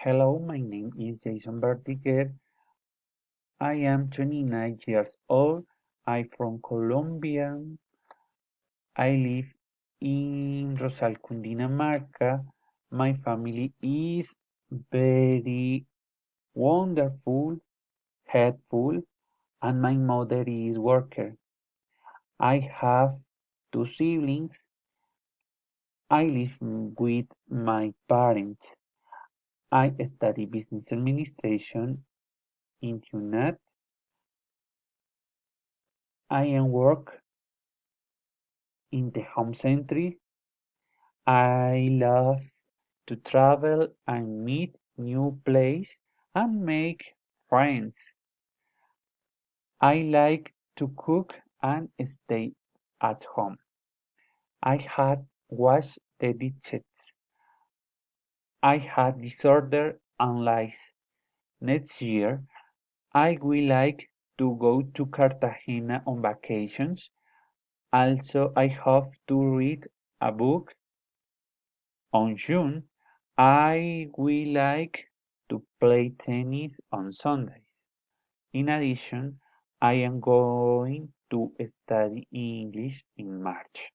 Hello, my name is Jason Vertiger. I am 29 years old. I'm from Colombia. I live in Rosal, Cundinamarca. My family is very wonderful, helpful, and my mother is worker. I have two siblings. I live with my parents. I study business administration in UNAT. I am work in the home center. I love to travel and meet new places and make friends. I like to cook and stay at home. I had washed the dishes. I had disorder and lice. Next year, I will like to go to Cartagena on vacations. Also, I have to read a book. On June, I will like to play tennis on Sundays. In addition, I am going to study English in March.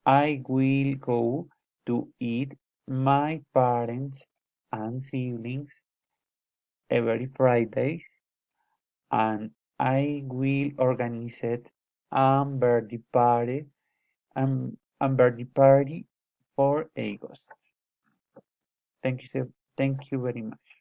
I will go to eat my parents and siblings every Friday, and I will organize a birthday party and birthday party for August. Thank you very much.